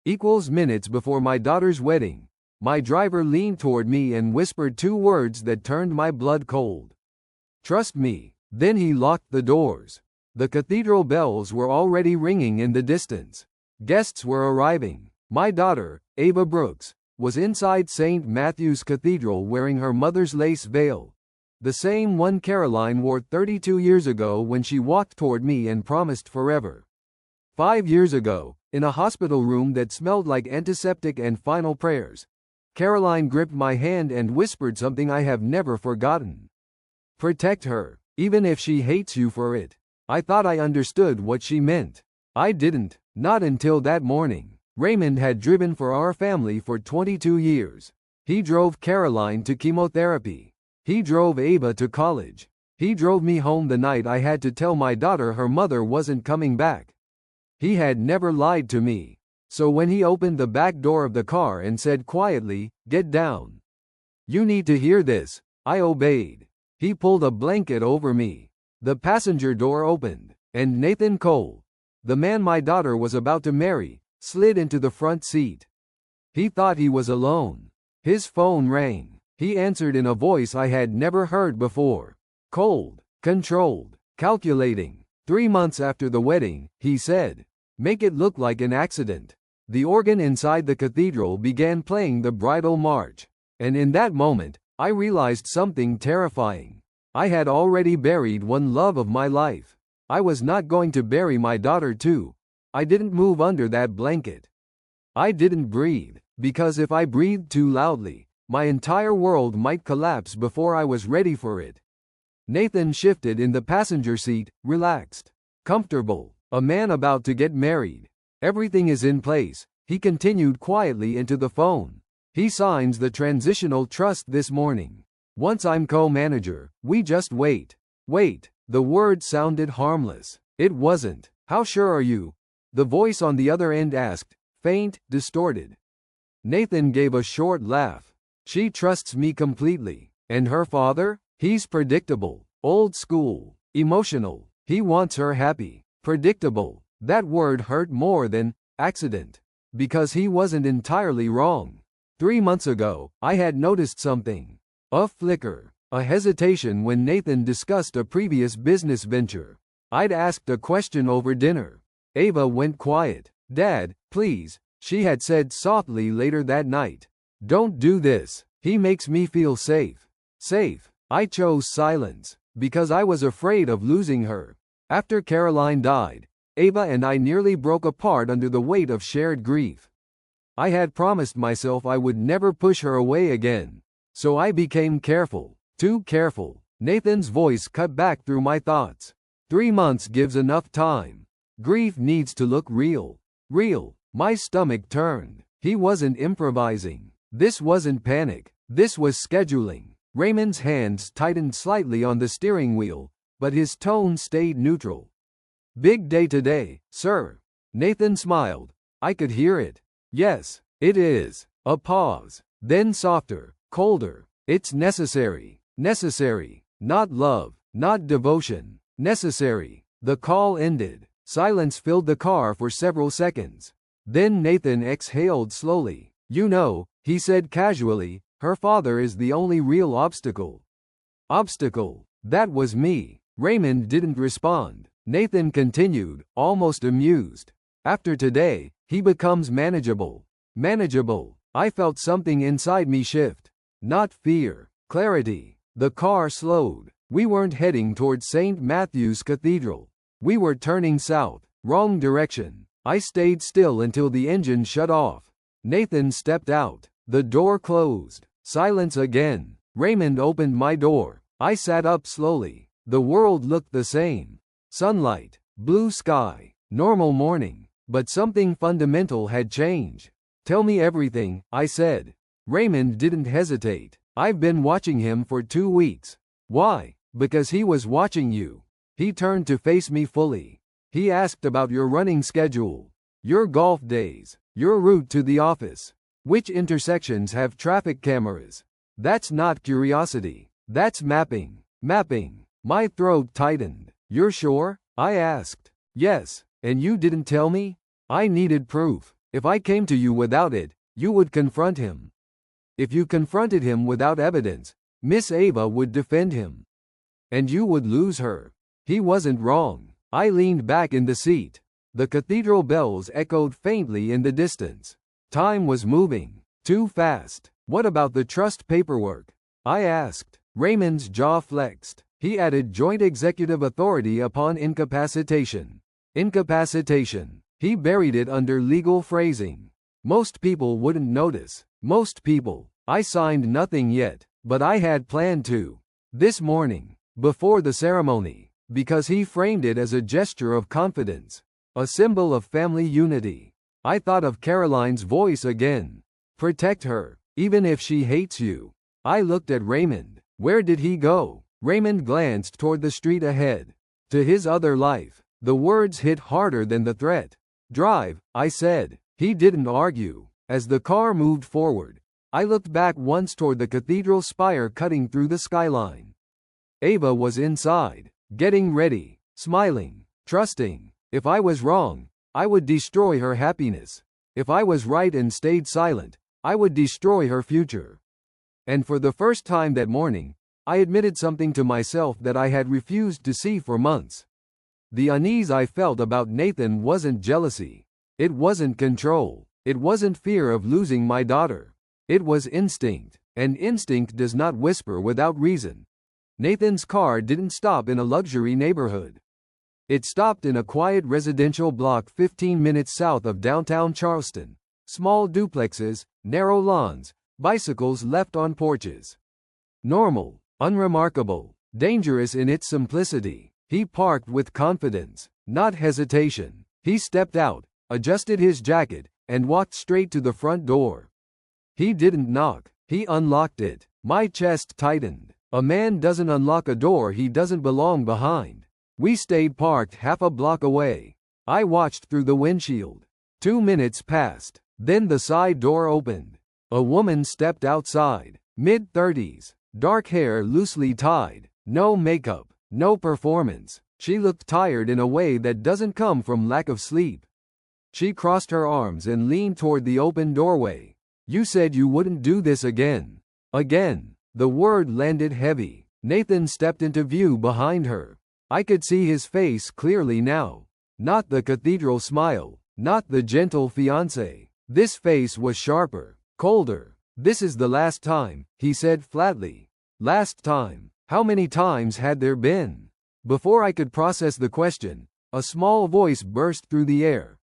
Equals minutes before my daughter's wedding. My driver leaned toward me and whispered two words that turned my blood cold. Trust me. Then he locked the doors. The cathedral bells were already ringing in the distance. Guests were arriving. My daughter, Ava Brooks, was inside St. Matthew's Cathedral wearing her mother's lace veil. The same one Caroline wore 32 years ago when she walked toward me and promised forever. 5 years ago, in a hospital room that smelled like antiseptic and final prayers, Caroline gripped my hand and whispered something I have never forgotten. Protect her, even if she hates you for it. I thought I understood what she meant. I didn't, not until that morning. Raymond had driven for our family for 22 years. He drove Caroline to chemotherapy. He drove Ava to college. He drove me home the night I had to tell my daughter her mother wasn't coming back. He had never lied to me. So when he opened the back door of the car and said quietly, "Get down. You need to hear this," I obeyed. He pulled a blanket over me. The passenger door opened, and Nathan Cole, the man my daughter was about to marry, slid into the front seat. He thought he was alone. His phone rang. He answered in a voice I had never heard before. Cold, controlled, calculating. 3 months after the wedding, he said, "Make it look like an accident." The organ inside the cathedral began playing the bridal march. And in that moment, I realized something terrifying. I had already buried one love of my life. I was not going to bury my daughter too. I didn't move under that blanket. I didn't breathe, because if I breathed too loudly, my entire world might collapse before I was ready for it. Nathan shifted in the passenger seat, relaxed, comfortable, a man about to get married. Everything is in place, he continued quietly into the phone. He signs the transitional trust this morning. Once I'm co-manager, we just wait. Wait. The word sounded harmless. It wasn't. How sure are you? The voice on the other end asked, faint, distorted. Nathan gave a short laugh. She trusts me completely. And her father? He's predictable, old school, emotional. He wants her happy. Predictable. That word hurt more than accident. Because he wasn't entirely wrong. 3 months ago, I had noticed something. A flicker, a hesitation when Nathan discussed a previous business venture. I'd asked a question over dinner. Ava went quiet. Dad, please, she had said softly later that night. Don't do this. He makes me feel safe. Safe. I chose silence, because I was afraid of losing her. After Caroline died, Ava and I nearly broke apart under the weight of shared grief. I had promised myself I would never push her away again. So I became careful. Too careful. Nathan's voice cut back through my thoughts. 3 months gives enough time. Grief needs to look real. Real. My stomach turned. He wasn't improvising. This wasn't panic. This was scheduling. Raymond's hands tightened slightly on the steering wheel, but his tone stayed neutral. Big day today, sir. Nathan smiled. I could hear it. Yes, it is. A pause. Then softer, colder. It's necessary. Necessary. Not love. Not devotion. Necessary. The call ended. Silence filled the car for several seconds. Then Nathan exhaled slowly. You know, he said casually, her father is the only real obstacle. Obstacle. That was me. Raymond didn't respond. Nathan continued, almost amused. After today, he becomes manageable. Manageable. I felt something inside me shift. Not fear. Clarity. The car slowed. We weren't heading toward St. Matthew's Cathedral. We were turning south. Wrong direction. I stayed still until the engine shut off. Nathan stepped out. The door closed. Silence again. Raymond opened my door. I sat up slowly. The world looked the same. Sunlight. Blue sky. Normal morning. But something fundamental had changed. Tell me everything, I said. Raymond didn't hesitate. I've been watching him for 2 weeks. Why? Because he was watching you. He turned to face me fully. He asked about your running schedule, your golf days, your route to the office, which intersections have traffic cameras. That's not curiosity. That's mapping. Mapping. My throat tightened. You're sure? I asked. Yes. And you didn't tell me? I needed proof. If I came to you without it, you would confront him. If you confronted him without evidence, Miss Ava would defend him. And you would lose her. He wasn't wrong. I leaned back in the seat. The cathedral bells echoed faintly in the distance. Time was moving. Too fast. What about the trust paperwork? I asked. Raymond's jaw flexed. He added joint executive authority upon incapacitation. Incapacitation. He buried it under legal phrasing. Most people wouldn't notice. Most people. I signed nothing yet, but I had planned to. This morning, before the ceremony, because he framed it as a gesture of confidence, a symbol of family unity. I thought of Caroline's voice again. Protect her, even if she hates you. I looked at Raymond. Where did he go? Raymond glanced toward the street ahead. To his other life. The words hit harder than the threat. Drive, I said. He didn't argue. As the car moved forward, I looked back once toward the cathedral spire cutting through the skyline. Ava was inside, getting ready, smiling, trusting. If I was wrong, I would destroy her happiness. If I was right and stayed silent, I would destroy her future. And for the first time that morning, I admitted something to myself that I had refused to see for months. The unease I felt about Nathan wasn't jealousy. It wasn't control. It wasn't fear of losing my daughter. It was instinct, and instinct does not whisper without reason. Nathan's car didn't stop in a luxury neighborhood. It stopped in a quiet residential block 15 minutes south of downtown Charleston. Small duplexes, narrow lawns, bicycles left on porches. Normal, unremarkable, dangerous in its simplicity. He parked with confidence, not hesitation. He stepped out, adjusted his jacket, and walked straight to the front door. He didn't knock. He unlocked it. My chest tightened. A man doesn't unlock a door he doesn't belong behind. We stayed parked half a block away. I watched through the windshield. 2 minutes passed. Then the side door opened. A woman stepped outside. Mid-30s. Dark hair loosely tied. No makeup. No performance. She looked tired in a way that doesn't come from lack of sleep. She crossed her arms and leaned toward the open doorway. You said you wouldn't do this again. Again. The word landed heavy. Nathan stepped into view behind her. I could see his face clearly now. Not the cathedral smile. Not the gentle fiancé. This face was sharper, colder. This is the last time, he said flatly. Last time. How many times had there been? Before I could process the question, a small voice burst through the air.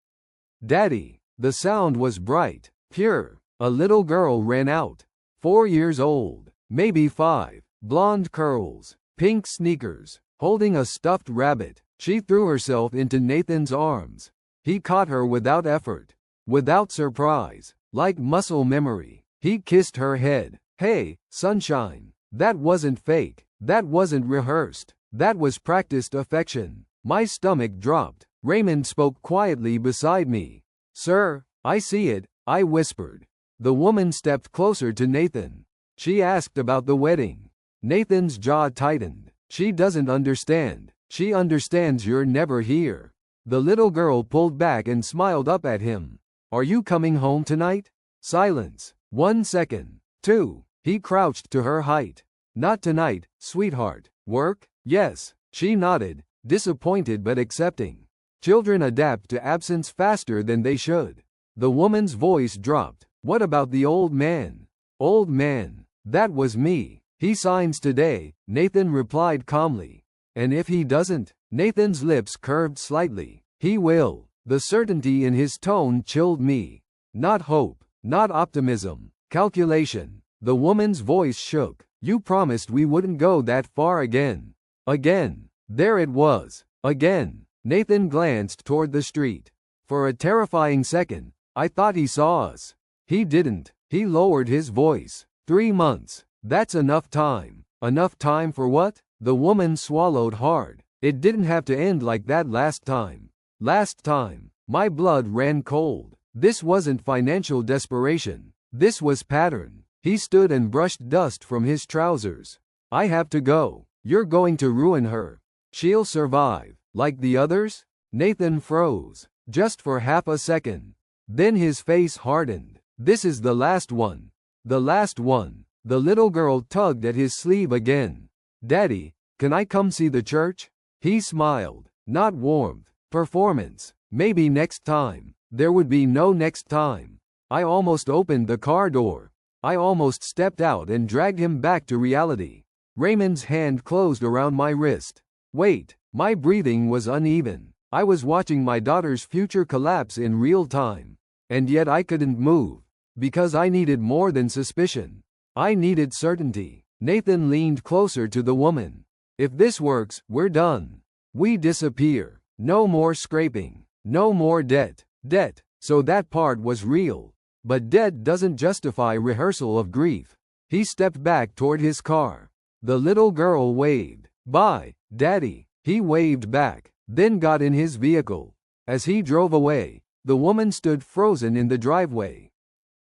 Daddy. The sound was bright, pure. A little girl ran out. 4 years old, maybe 5, blonde curls, pink sneakers, holding a stuffed rabbit. She threw herself into Nathan's arms. He caught her without effort, without surprise, like muscle memory. He kissed her head. Hey, sunshine. That wasn't fake. That wasn't rehearsed. That was practiced affection. My stomach dropped. Raymond spoke quietly beside me. Sir, I see it, I whispered. The woman stepped closer to Nathan. She asked about the wedding. Nathan's jaw tightened. She doesn't understand. She understands you're never here. The little girl pulled back and smiled up at him. Are you coming home tonight? Silence. 1 second. 2. He crouched to her height. Not tonight, sweetheart. Work? Yes. She nodded, disappointed but accepting. Children adapt to absence faster than they should. The woman's voice dropped. What about the old man? Old man. That was me. He signs today, Nathan replied calmly. And if he doesn't? Nathan's lips curved slightly. He will. The certainty in his tone chilled me. Not hope. Not optimism. Calculation. The woman's voice shook. You promised we wouldn't go that far again. Again. There it was. Again. Nathan glanced toward the street. For a terrifying second, I thought he saw us. He didn't. He lowered his voice. 3 months. That's enough time. Enough time for what? The woman swallowed hard. It didn't have to end like that last time. Last time. My blood ran cold. This wasn't financial desperation. This was pattern. He stood and brushed dust from his trousers. I have to go. You're going to ruin her. She'll survive. Like the others? Nathan froze. Just for half a second. Then his face hardened. This is the last one. The last one. The little girl tugged at his sleeve again. Daddy, can I come see the church? He smiled. Not warmth. Performance. Maybe next time. There would be no next time. I almost opened the car door. I almost stepped out and dragged him back to reality. Raymond's hand closed around my wrist. Wait. My breathing was uneven. I was watching my daughter's future collapse in real time. And yet I couldn't move. Because I needed more than suspicion. I needed certainty. Nathan leaned closer to the woman. If this works, we're done. We disappear. No more scraping. No more debt. Debt. So that part was real. But debt doesn't justify rehearsal of grief. He stepped back toward his car. The little girl waved. Bye, Daddy. He waved back, then got in his vehicle. As he drove away, the woman stood frozen in the driveway.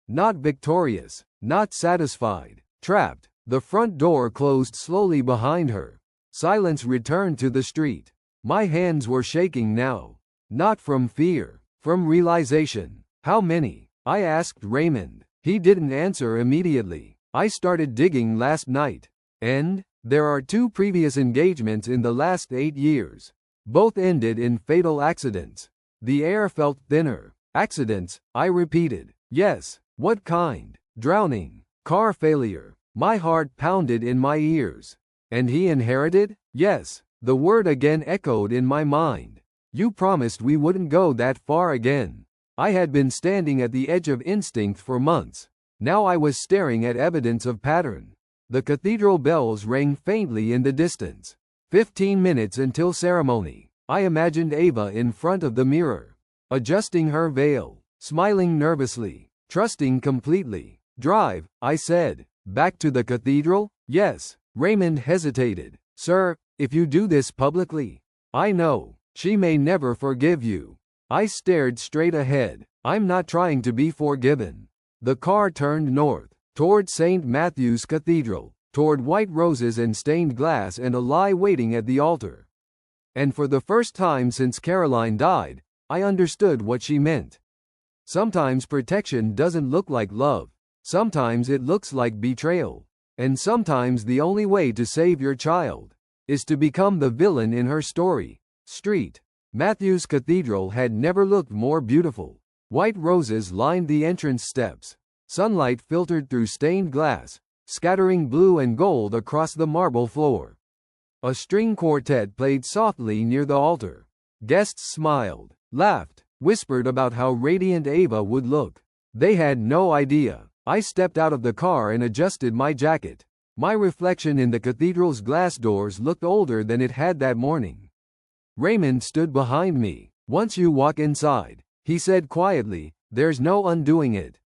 Not victorious, not satisfied, trapped. The front door closed slowly behind her. Silence returned to the street. My hands were shaking now. Not from fear, from realization. How many? I asked Raymond. He didn't answer immediately. I started digging last night. And there are 2 previous engagements in the last 8 years. Both ended in fatal accidents. The air felt thinner. Accidents, I repeated. Yes. What kind? Drowning. Car failure. My heart pounded in my ears. And he inherited? Yes. The word again echoed in my mind. You promised we wouldn't go that far again. I had been standing at the edge of instinct for months. Now I was staring at evidence of pattern. The cathedral bells rang faintly in the distance. 15 minutes until ceremony. I imagined Ava in front of the mirror, adjusting her veil, smiling nervously, trusting completely. Drive, I said. Back to the cathedral? Yes. Raymond hesitated. Sir, if you do this publicly, I know, she may never forgive you. I stared straight ahead. I'm not trying to be forgiven. The car turned north, toward St. Matthew's Cathedral, toward white roses and stained glass and a lie waiting at the altar. And for the first time since Caroline died, I understood what she meant. Sometimes protection doesn't look like love. Sometimes it looks like betrayal. And sometimes the only way to save your child is to become the villain in her story. Street. Matthew's Cathedral had never looked more beautiful. White roses lined the entrance steps. Sunlight filtered through stained glass, scattering blue and gold across the marble floor. A string quartet played softly near the altar. Guests smiled, laughed, whispered about how radiant Ava would look. They had no idea. I stepped out of the car and adjusted my jacket. My reflection in the cathedral's glass doors looked older than it had that morning. Raymond stood behind me. Once you walk inside, he said quietly, there's no undoing it.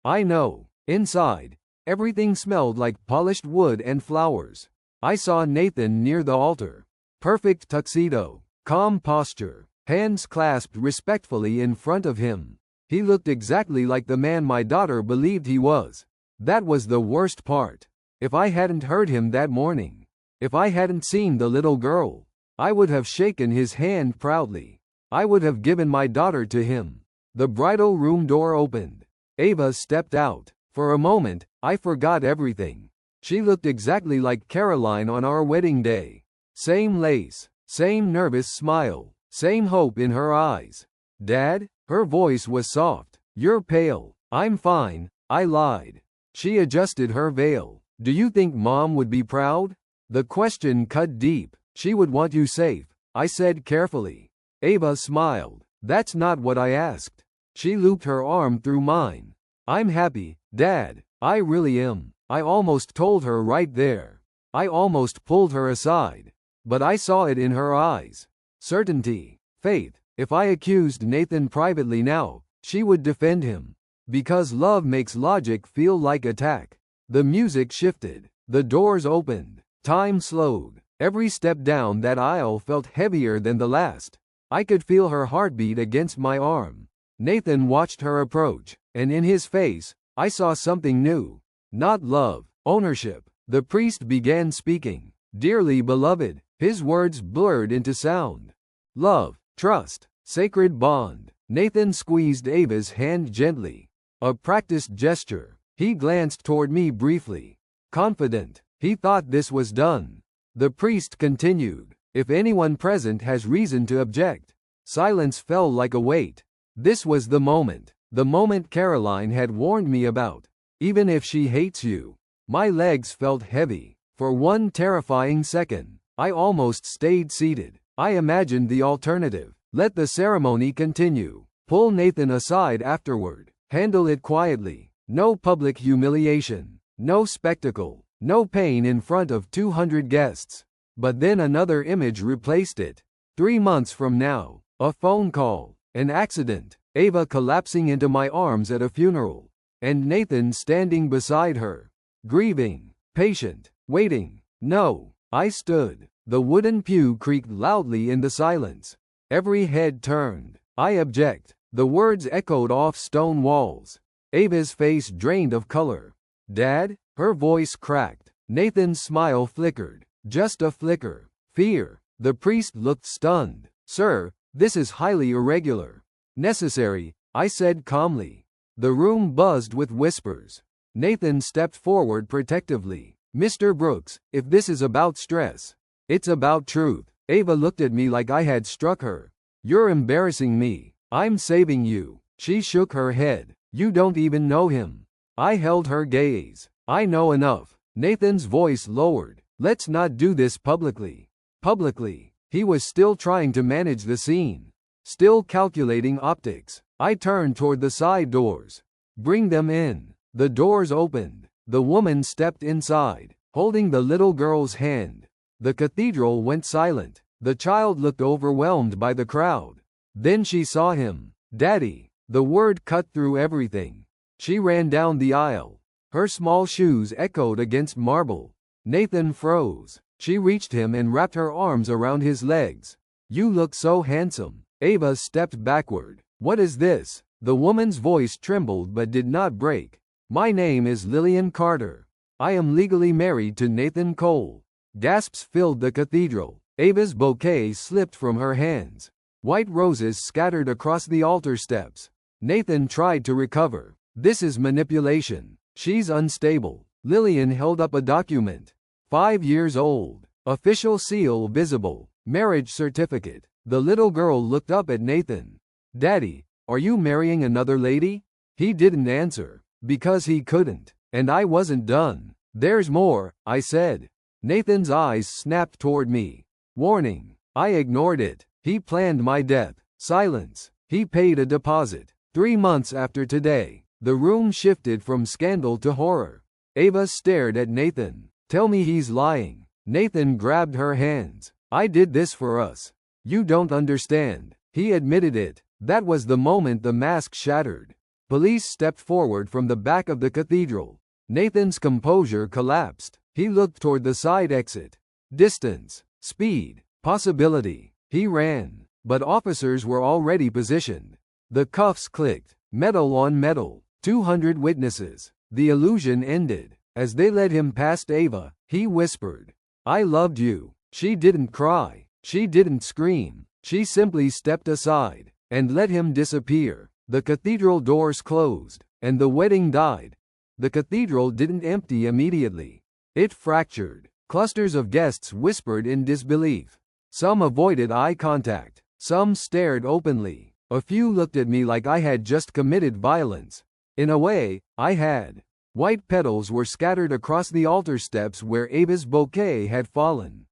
I know. Inside, everything smelled like polished wood and flowers. I saw Nathan near the altar. Perfect tuxedo, calm posture, hands clasped respectfully in front of him. He looked exactly like the man my daughter believed he was. That was the worst part. If I hadn't heard him that morning, if I hadn't seen the little girl, I would have shaken his hand proudly. I would have given my daughter to him. The bridal room door opened. Ava stepped out. For a moment, I forgot everything. She looked exactly like Caroline on our wedding day. Same lace, same nervous smile, same hope in her eyes. Dad? Her voice was soft. You're pale. I'm fine, I lied. She adjusted her veil. Do you think Mom would be proud? The question cut deep. She would want you safe, I said carefully. Ava smiled. That's not what I asked. She looped her arm through mine. I'm happy, Dad. I really am. I almost told her right there. I almost pulled her aside. But I saw it in her eyes. Certainty. Faith. If I accused Nathan privately now, she would defend him. Because love makes logic feel like attack. The music shifted. The doors opened. Time slowed. Every step down that aisle felt heavier than the last. I could feel her heartbeat against my arm. Nathan watched her approach, and in his face, I saw something new. Not love, ownership. The priest began speaking. Dearly beloved, his words blurred into sound. Love, trust, sacred bond. Nathan squeezed Ava's hand gently. A practiced gesture. He glanced toward me briefly. Confident. He thought this was done. The priest continued. If anyone present has reason to object. Silence fell like a weight. This was the moment. The moment Caroline had warned me about. Even if she hates you. My legs felt heavy. For one terrifying second, I almost stayed seated. I imagined the alternative. Let the ceremony continue. Pull Nathan aside afterward. Handle it quietly. No public humiliation. No spectacle. No pain in front of 200 guests. But then another image replaced it. 3 months from now. A phone call. An accident. Ava collapsing into my arms at a funeral. And Nathan standing beside her. Grieving. Patient. Waiting. No. I stood. The wooden pew creaked loudly in the silence. Every head turned. I object. The words echoed off stone walls. Ava's face drained of color. Dad? Her voice cracked. Nathan's smile flickered. Just a flicker. Fear. The priest looked stunned. Sir, this is highly irregular. Necessary, I said calmly. The room buzzed with whispers. Nathan stepped forward protectively. Mr. Brooks, if this is about stress, it's about truth. Ava looked at me like I had struck her. You're embarrassing me. I'm saving you. She shook her head. You don't even know him. I held her gaze. I know enough. Nathan's voice lowered. Let's not do this publicly. Publicly. He was still trying to manage the scene. Still calculating optics. I turned toward the side doors. Bring them in. The doors opened. The woman stepped inside, holding the little girl's hand. The cathedral went silent. The child looked overwhelmed by the crowd. Then she saw him. Daddy. The word cut through everything. She ran down the aisle. Her small shoes echoed against marble. Nathan froze. She reached him and wrapped her arms around his legs. You look so handsome. Ava stepped backward. What is this? The woman's voice trembled but did not break. My name is Lillian Carter. I am legally married to Nathan Cole. Gasps filled the cathedral. Ava's bouquet slipped from her hands. White roses scattered across the altar steps. Nathan tried to recover. This is manipulation. She's unstable. Lillian held up a document. 5 years old. Official seal visible. Marriage certificate. The little girl looked up at Nathan. Daddy, are you marrying another lady? He didn't answer. Because he couldn't. And I wasn't done. There's more, I said. Nathan's eyes snapped toward me. Warning. I ignored it. He planned my death. Silence. He paid a deposit. 3 months after today. The room shifted from scandal to horror. Ava stared at Nathan. Tell me he's lying. Nathan grabbed her hands. I did this for us. You don't understand. He admitted it. That was the moment the mask shattered. Police stepped forward from the back of the cathedral. Nathan's composure collapsed. He looked toward the side exit. Distance. Speed. Possibility. He ran. But officers were already positioned. The cuffs clicked. Metal on metal. 200 witnesses. The illusion ended. As they led him past Ava, he whispered, I loved you. She didn't cry. She didn't scream. She simply stepped aside and let him disappear. The cathedral doors closed, and the wedding died. The cathedral didn't empty immediately. It fractured. Clusters of guests whispered in disbelief. Some avoided eye contact. Some stared openly. A few looked at me like I had just committed violence. In a way, I had. White petals were scattered across the altar steps where Ava's bouquet had fallen.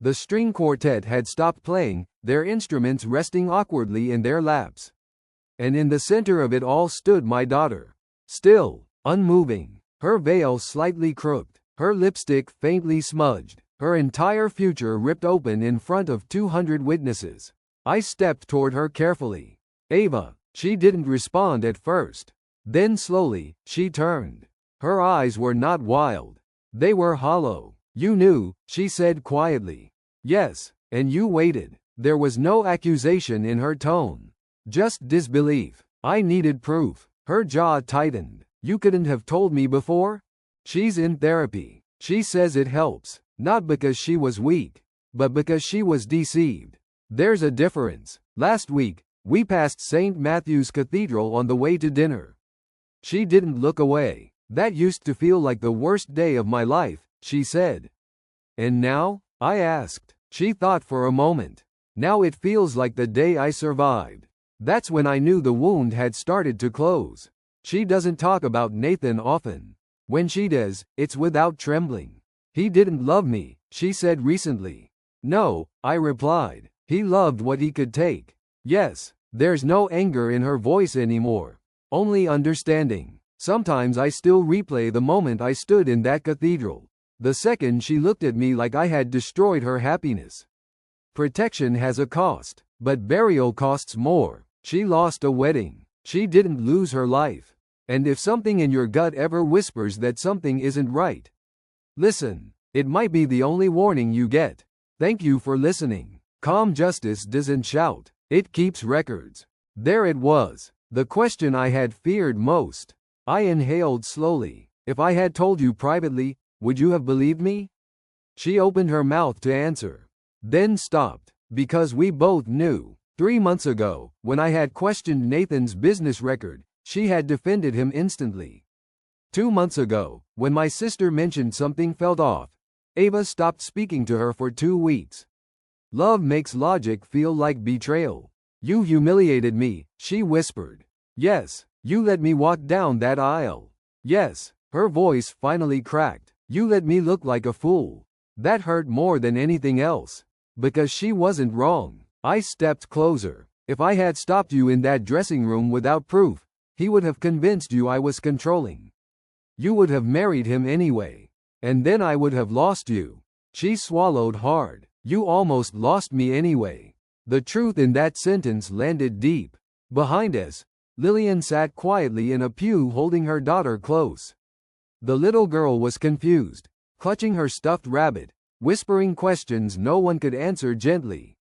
The string quartet had stopped playing, their instruments resting awkwardly in their laps. And in the center of it all stood my daughter. Still, unmoving, her veil slightly crooked, her lipstick faintly smudged, her entire future ripped open in front of 200 witnesses. I stepped toward her carefully. Ava. She didn't respond at first. Then slowly, she turned. Her eyes were not wild. They were hollow. You knew, she said quietly. Yes, and you waited. There was no accusation in her tone. Just disbelief. I needed proof. Her jaw tightened. You couldn't have told me before? She's in therapy. She says it helps. Not because she was weak, but because she was deceived. There's a difference. Last week, We passed St. Matthew's Cathedral on the way to dinner. She didn't look away. That used to feel like the worst day of my life, she said. And now? I asked. She thought for a moment. Now it feels like the day I survived. That's when I knew the wound had started to close. She doesn't talk about Nathan often. When she does, it's without trembling. He didn't love me, she said recently. No, I replied. He loved what he could take. Yes, there's no anger in her voice anymore. Only understanding. Sometimes I still replay the moment I stood in that cathedral. The second she looked at me like I had destroyed her happiness. Protection has a cost, but burial costs more. She lost a wedding. She didn't lose her life. And if something in your gut ever whispers that something isn't right, listen. It might be the only warning you get. Thank you for listening. Calm justice doesn't shout. It keeps records. There it was. The question I had feared most. I inhaled slowly. If I had told you privately, would you have believed me? She opened her mouth to answer, then stopped, because we both knew. 3 months ago, when I had questioned Nathan's business record, she had defended him instantly. 2 months ago, when my sister mentioned something felt off, Ava stopped speaking to her for 2 weeks. Love makes logic feel like betrayal. You humiliated me, she whispered. Yes, you let me walk down that aisle. Yes, her voice finally cracked. You let me look like a fool. That hurt more than anything else. Because she wasn't wrong. I stepped closer. If I had stopped you in that dressing room without proof, he would have convinced you I was controlling. You would have married him anyway. And then I would have lost you. She swallowed hard. You almost lost me anyway. The truth in that sentence landed deep. Behind us, Lillian sat quietly in a pew holding her daughter close. The little girl was confused, clutching her stuffed rabbit, whispering questions no one could answer gently.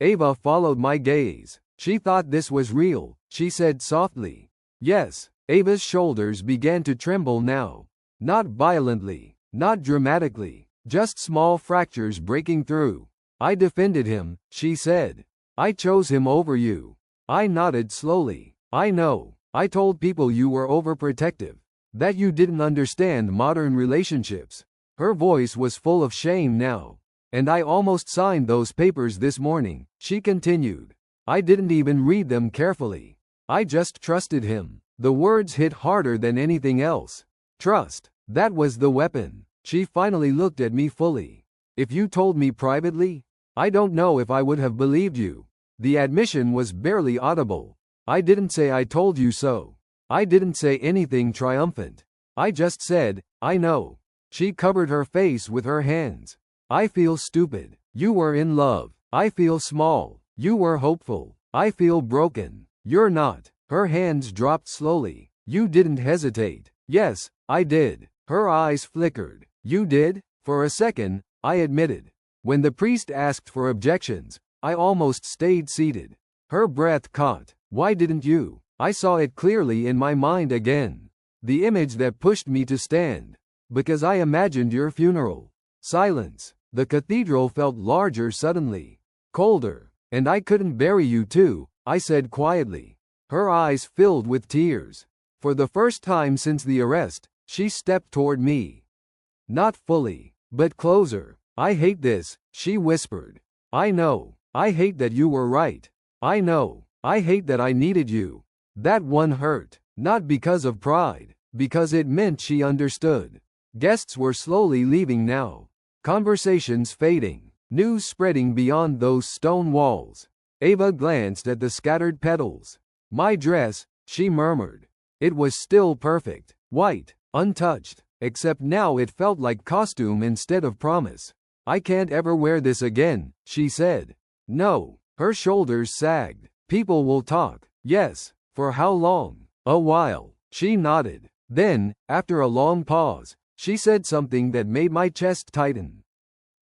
Ava followed my gaze. She thought this was real, she said softly. Yes, Ava's shoulders began to tremble now. Not violently, not dramatically, just small fractures breaking through. I defended him, she said. I chose him over you. I nodded slowly. I know. I told people you were overprotective. That you didn't understand modern relationships. Her voice was full of shame now. And I almost signed those papers this morning, she continued. I didn't even read them carefully. I just trusted him. The words hit harder than anything else. Trust. That was the weapon. She finally looked at me fully. If you told me privately, I don't know if I would have believed you. The admission was barely audible. I didn't say I told you so. I didn't say anything triumphant. I just said, I know. She covered her face with her hands. I feel stupid. You were in love. I feel small. You were hopeful. I feel broken. You're not. Her hands dropped slowly. You didn't hesitate. Yes, I did. Her eyes flickered. You did? For a second, I admitted. When the priest asked for objections, I almost stayed seated. Her breath caught. Why didn't you? I saw it clearly in my mind again. The image that pushed me to stand. Because I imagined your funeral. Silence. The cathedral felt larger suddenly. Colder. And I couldn't bury you too, I said quietly. Her eyes filled with tears. For the first time since the arrest, she stepped toward me. Not fully, but closer. I hate this, she whispered. I know. I hate that you were right. I know. I hate that I needed you. That one hurt. Not because of pride. Because it meant she understood. Guests were slowly leaving now. Conversations fading. News spreading beyond those stone walls. Ava glanced at the scattered petals. My dress, she murmured. It was still perfect. White. Untouched. Except now it felt like costume instead of promise. I can't ever wear this again, she said. No. Her shoulders sagged. People will talk. Yes. For how long? A while. She nodded. Then, after a long pause, she said something that made my chest tighten.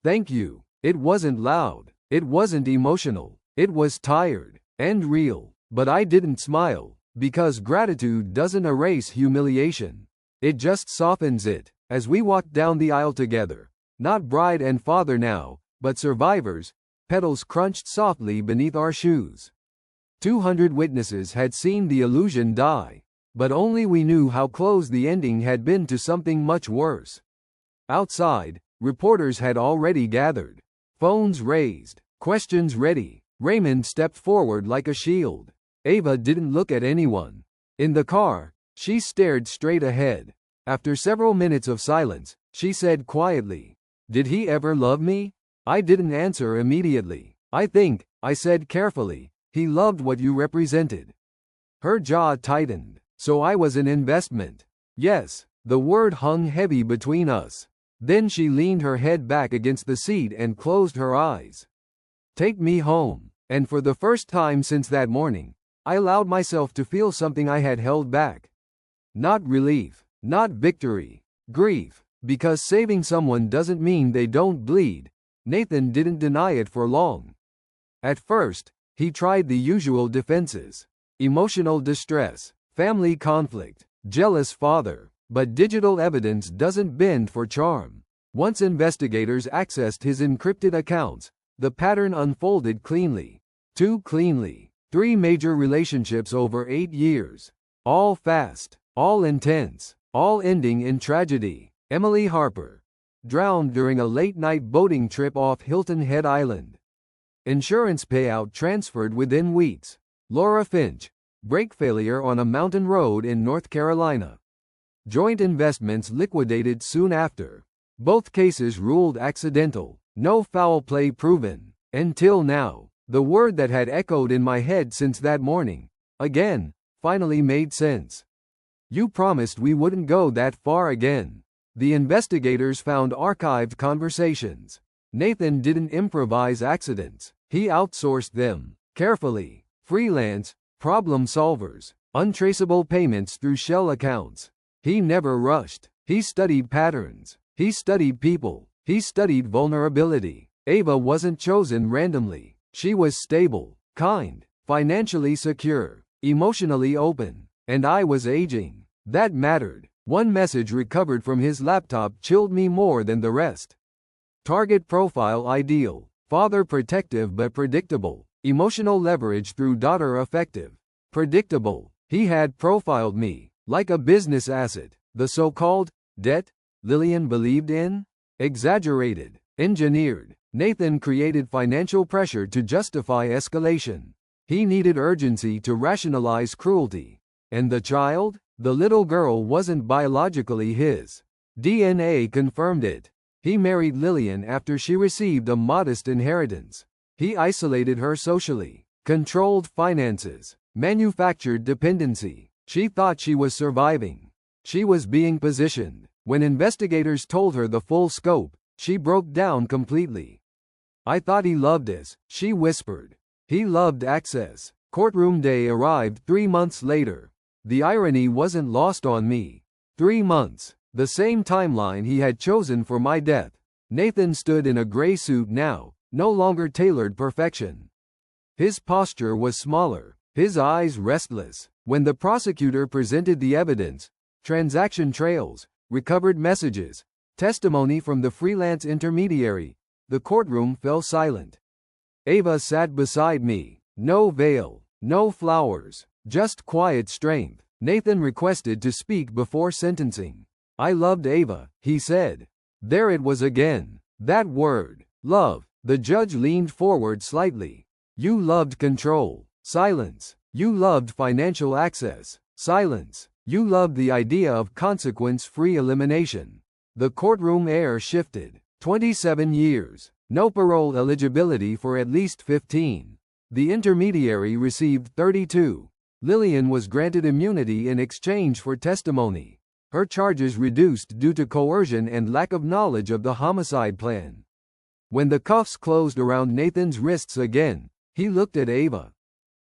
Thank you. It wasn't loud. It wasn't emotional. It was tired. And real. But I didn't smile. Because gratitude doesn't erase humiliation. It just softens it. As we walked down the aisle together. Not bride and father now, but survivors. Petals crunched softly beneath our shoes. 200 witnesses had seen the illusion die, but only we knew how close the ending had been to something much worse. Outside, reporters had already gathered. Phones raised, questions ready. Raymond stepped forward like a shield. Ava didn't look at anyone. In the car, she stared straight ahead. After several minutes of silence, she said quietly, "Did he ever love me?" I didn't answer immediately. "I think," I said carefully, "he loved what you represented." Her jaw tightened. "So I was an investment." Yes, the word hung heavy between us. Then she leaned her head back against the seat and closed her eyes. "Take me home." And for the first time since that morning, I allowed myself to feel something I had held back. Not relief, not victory, grief, because saving someone doesn't mean they don't bleed. Nathan didn't deny it for long. At first, he tried the usual defenses: emotional distress, family conflict, jealous father, but digital evidence doesn't bend for charm. Once investigators accessed his encrypted accounts, the pattern unfolded cleanly. Too cleanly. 3 major relationships over 8 years. All fast, all intense, all ending in tragedy. Emily Harper, drowned during a late-night boating trip off Hilton Head Island. Insurance payout transferred within weeks. Laura Finch, brake failure on a mountain road in North Carolina. Joint investments liquidated soon after. Both cases ruled accidental. No foul play proven. Until now. The word that had echoed in my head since that morning, again, finally made sense. "You promised we wouldn't go that far again." The investigators found archived conversations. Nathan didn't improvise accidents. He outsourced them, carefully. Freelance, problem solvers, untraceable payments through shell accounts. He never rushed. He studied patterns. He studied people. He studied vulnerability. Ava wasn't chosen randomly. She was stable, kind, financially secure, emotionally open, and I was aging. That mattered. One message recovered from his laptop chilled me more than the rest. Target profile ideal, father protective but predictable, emotional leverage through daughter effective. Predictable. He had profiled me, like a business asset. The so-called debt Lillian believed in? Exaggerated, engineered. Nathan created financial pressure to justify escalation. He needed urgency to rationalize cruelty. And the child? The little girl wasn't biologically his. DNA confirmed it. He married Lillian after she received a modest inheritance. He isolated her socially, controlled finances, manufactured dependency. She thought she was surviving. She was being positioned. When investigators told her the full scope, she broke down completely. "I thought he loved us," she whispered. "He loved access." Courtroom day arrived 3 months later. The irony wasn't lost on me. 3 months, the same timeline he had chosen for my death. Nathan stood in a gray suit now, no longer tailored perfection. His posture was smaller, his eyes restless. When the prosecutor presented the evidence, transaction trails, recovered messages, testimony from the freelance intermediary, the courtroom fell silent. Ava sat beside me. No veil, no flowers, just quiet strength. Nathan requested to speak before sentencing. "I loved Ava," he said. There it was again. That word, love. The judge leaned forward slightly. "You loved control." Silence. "You loved financial access." Silence. "You loved the idea of consequence-free elimination." The courtroom air shifted. 27 years. No parole eligibility for at least 15. The intermediary received 32. Lillian was granted immunity in exchange for testimony. Her charges reduced due to coercion and lack of knowledge of the homicide plan. When the cuffs closed around Nathan's wrists again, he looked at Ava.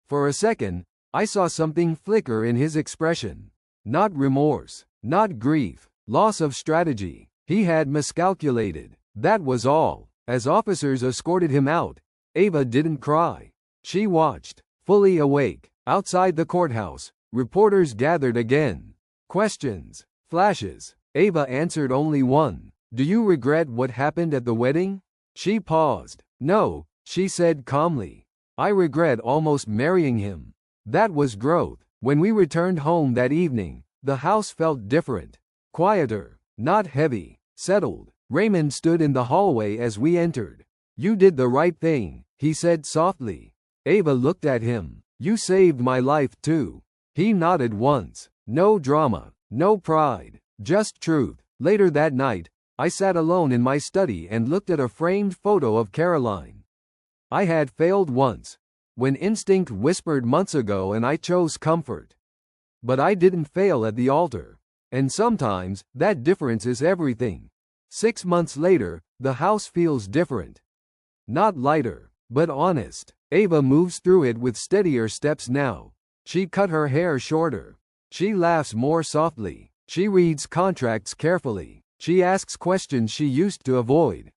For a second, I saw something flicker in his expression. Not remorse, not grief, loss of strategy. He had miscalculated. That was all. As officers escorted him out, Ava didn't cry. She watched, fully awake. Outside the courthouse, reporters gathered again. Questions, flashes. Ava answered only one. "Do you regret what happened at the wedding?" She paused. "No," she said calmly. I regret almost marrying him. That was growth. When we returned home that evening, the house felt different. Quieter, not heavy, settled. Raymond stood in the hallway as we entered. You did the right thing, he said softly. Ava looked at him. You saved my life too. He nodded once. No drama, no pride, just truth. Later that night, I sat alone in my study and looked at a framed photo of Caroline. I had failed once, when instinct whispered months ago, and I chose comfort. But I didn't fail at the altar. And sometimes, that difference is everything. 6 months later, the house feels different. Not lighter, but honest. Ava moves through it with steadier steps now. She cut her hair shorter. She laughs more softly. She reads contracts carefully. She asks questions she used to avoid.